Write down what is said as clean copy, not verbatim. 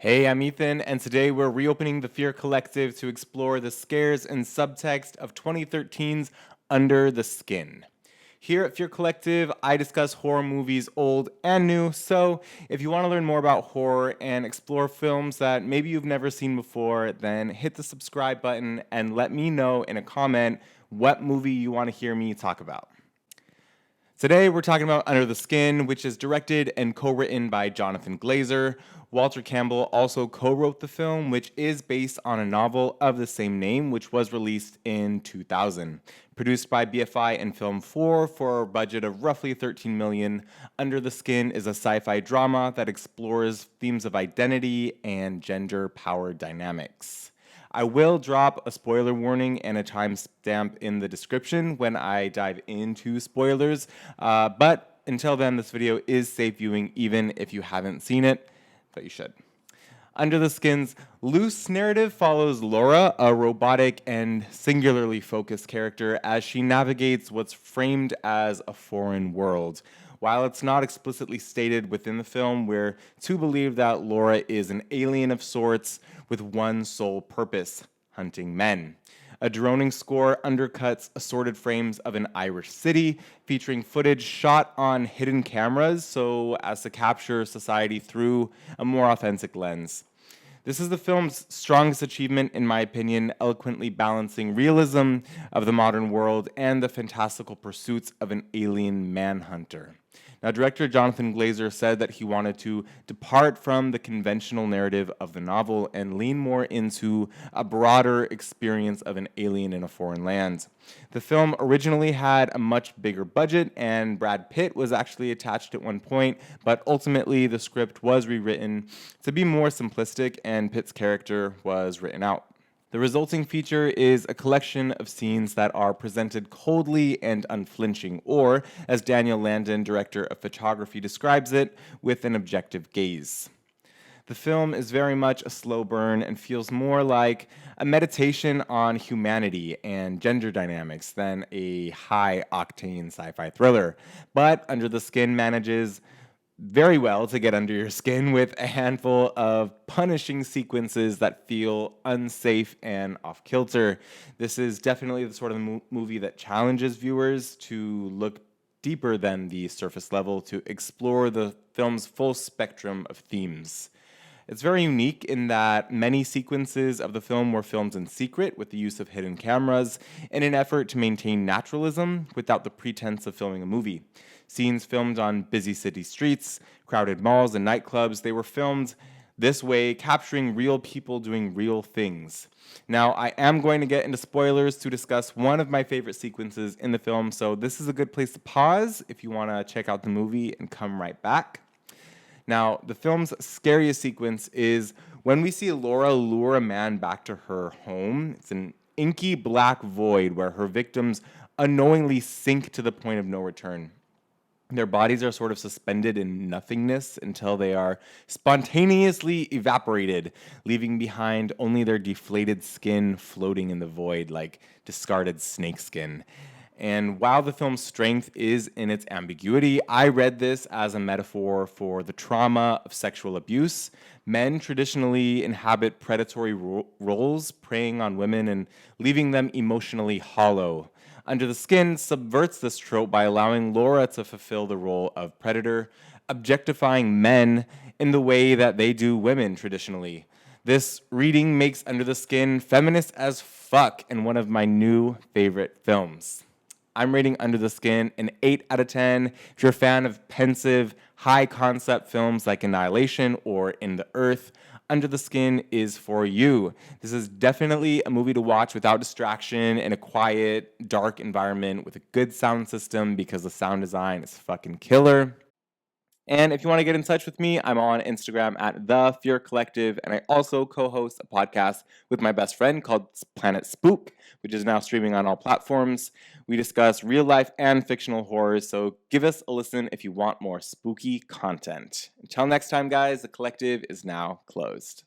Hey, I'm Ethan, and today we're reopening the Fear Collective to explore the scares and subtext of 2013's Under the Skin. Here at Fear Collective, I discuss horror movies old and new, so if you want to learn more about horror and explore films that maybe you've never seen before, then hit the subscribe button and let me know in a comment what movie you want to hear me talk about. Today, we're talking about Under the Skin, which is directed and co-written by Jonathan Glazer. Walter Campbell also co-wrote the film, which is based on a novel of the same name, which was released in 2000. Produced by BFI and Film 4 for a budget of roughly $13 million, Under the Skin is a sci-fi drama that explores themes of identity and gender power dynamics. I will drop a spoiler warning and a timestamp in the description when I dive into spoilers, but until then, this video is safe viewing even if you haven't seen it, but you should. Under the Skin's loose narrative follows Laura, a robotic and singularly focused character, as she navigates what's framed as a foreign world. While it's not explicitly stated within the film, we're to believe that Laura is an alien of sorts with one sole purpose: hunting men. A droning score undercuts assorted frames of an Irish city, featuring footage shot on hidden cameras so as to capture society through a more authentic lens. This is the film's strongest achievement, in my opinion, eloquently balancing realism of the modern world and the fantastical pursuits of an alien manhunter. Now, director Jonathan Glazer said that he wanted to depart from the conventional narrative of the novel and lean more into a broader experience of an alien in a foreign land. The film originally had a much bigger budget, and Brad Pitt was actually attached at one point, but ultimately the script was rewritten to be more simplistic, and Pitt's character was written out. The resulting feature is a collection of scenes that are presented coldly and unflinching, or, as Daniel Landon, director of photography, describes it, with an objective gaze. The film is very much a slow burn and feels more like a meditation on humanity and gender dynamics than a high-octane sci-fi thriller. But Under the Skin manages very well to get under your skin with a handful of punishing sequences that feel unsafe and off-kilter. This is definitely the sort of movie that challenges viewers to look deeper than the surface level to explore the film's full spectrum of themes. It's very unique in that many sequences of the film were filmed in secret with the use of hidden cameras in an effort to maintain naturalism without the pretense of filming a movie. Scenes filmed on busy city streets, crowded malls, and nightclubs, they were filmed this way, capturing real people doing real things. Now, I am going to get into spoilers to discuss one of my favorite sequences in the film, so this is a good place to pause if you want to check out the movie and come right back. Now, the film's scariest sequence is when we see Laura lure a man back to her home. It's an inky black void where her victims unknowingly sink to the point of no return. Their bodies are sort of suspended in nothingness until they are spontaneously evaporated, leaving behind only their deflated skin floating in the void like discarded snakeskin. And while the film's strength is in its ambiguity, I read this as a metaphor for the trauma of sexual abuse. Men traditionally inhabit predatory roles, preying on women and leaving them emotionally hollow. Under the Skin subverts this trope by allowing Laura to fulfill the role of predator, objectifying men in the way that they do women traditionally. This reading makes Under the Skin feminist as fuck and one of my new favorite films. I'm rating Under the Skin an 8 out of 10. If you're a fan of pensive, high-concept films like Annihilation or In the Earth, Under the Skin is for you. This is definitely a movie to watch without distraction in a quiet, dark environment with a good sound system because the sound design is fucking killer. And if you want to get in touch with me, I'm on Instagram at The Fear Collective, and I also co-host a podcast with my best friend called Planet Spook, which is now streaming on all platforms. We discuss real life and fictional horrors, so give us a listen if you want more spooky content. Until next time, guys, the collective is now closed.